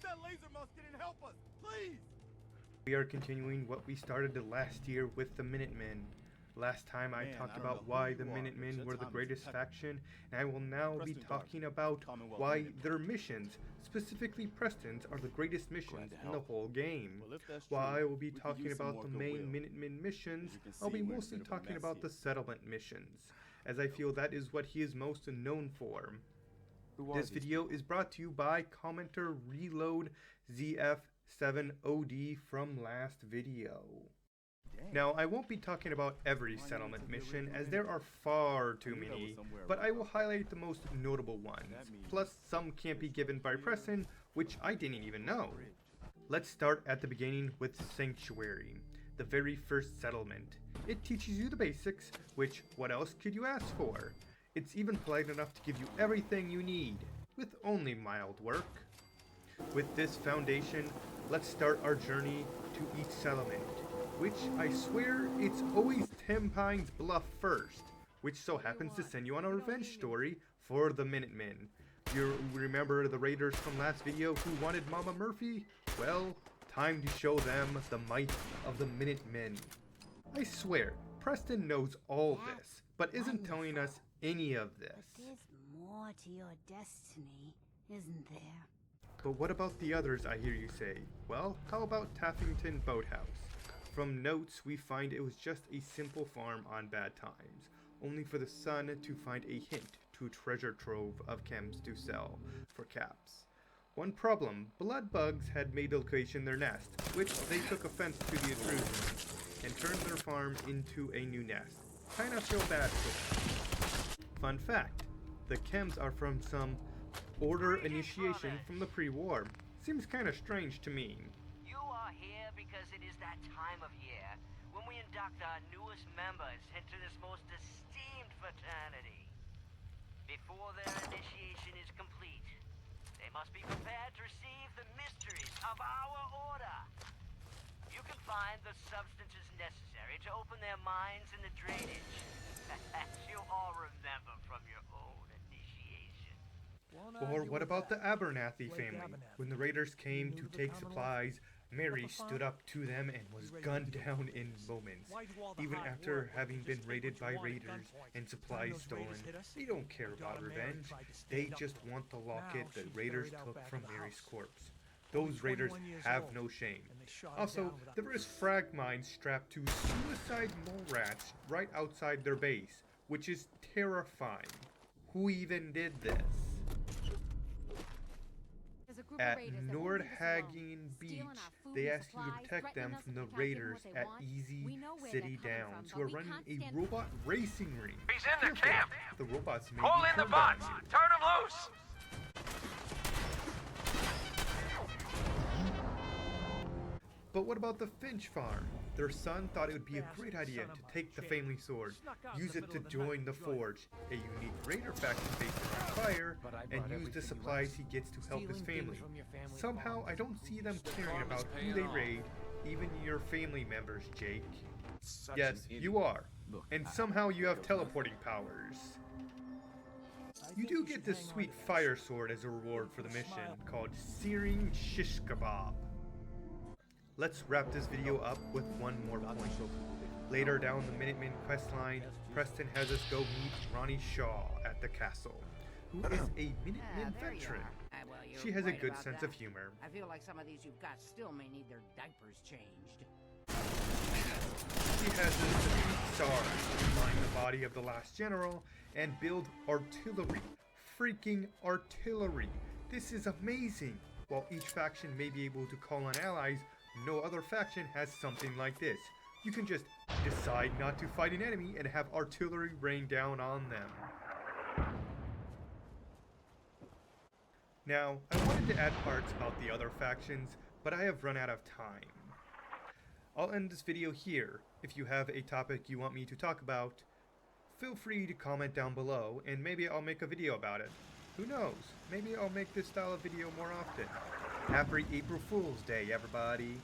Grab that laser musket and help us, please! We are continuing what we started last year with the Minutemen. Last time I talked about why the Minutemen were the greatest faction, and I will now be talking about why their missions, specifically Preston's, are the greatest missions in the whole game. While I will be talking about the main Minutemen missions, I'll be mostly talking about the settlement missions, as I feel that is what he is most known for. This video is brought to you by commenter Reload ZF7OD from last video. Now, I won't be talking about every settlement mission, as there are far too many, but I will highlight the most notable ones, plus some can't be given by Preston, which I didn't even know. Let's start at the beginning with Sanctuary, the very first settlement. It teaches you the basics, which what else could you ask for? It's even polite enough to give you everything you need, with only mild work. With this foundation, let's start our journey to each settlement, which I swear it's always Tim Pine's bluff first, which so happens to send you on a revenge story for the Minutemen. You remember the raiders from last video who wanted Mama Murphy? Well, time to show them the might of the Minutemen. I swear, Preston knows all this, but isn't telling us any of this. But there's more to your destiny, isn't there? But what about the others, I hear you say? Well, how about Taffington Boathouse? From notes, we find it was just a simple farm on bad times, only for the son to find a hint to a treasure trove of chems to sell for caps. One problem, blood bugs had made the location their nest, which they took offense to the intrusion, and turned their farm into a new nest. Kinda feel bad for them. Fun fact, the chems are from some order initiation from the pre-war. Seems kinda strange to me. You are here because it is that time of year when we induct our newest members into this most esteemed fraternity. Before their initiation is complete, they must be prepared to receive the mysteries of our order. You can find the substances necessary to open their minds in the drainage, as you all remember from your own initiation. Or what about the Abernathy family? When the raiders came to take supplies, Mary stood up to them and was gunned down in moments. Even after having been raided by raiders and supplies stolen, they don't care about revenge. They just want the locket that raiders took from Mary's corpse. Those raiders have no shame. Also, there is frag mines strapped to suicide mole rats right outside their base, which is terrifying. Who even did this? At Nordhagen Beach, they ask you to protect them from the raiders at Easy City Downs, who are running a robot racing ring. He's in the camp! The robots may Call be in the turned bots! on you. Turn him loose! But what about the Finch farm? Their son thought it would be a great idea to take the family sword, use it to join the Forge, a unique raider faction based on fire, and use the supplies he gets to help his family. Somehow, I don't see them caring about who they raid, even your family members, Jake. Yes, you are. And somehow you have teleporting powers. You do get this sweet fire sword as a reward for the mission, called Searing Shish Kebab. Let's wrap this video up with one more point. Later down the Minutemen questline, Preston has us go meet Ronnie Shaw at the castle, who is a Minutemen veteran. She has a good sense of humor. I feel like some of these you've got still may need their diapers changed. She has us defeat SARS, find the body of the last general, and build artillery. Freaking artillery! This is amazing! While each faction may be able to call on allies, no other faction has something like this. You can just decide not to fight an enemy and have artillery rain down on them. Now, I wanted to add parts about the other factions, but I have run out of time. I'll end this video here. If you have a topic you want me to talk about, feel free to comment down below, and maybe I'll make a video about it. Who knows? Maybe I'll make this style of video more often. Happy April Fool's Day, everybody!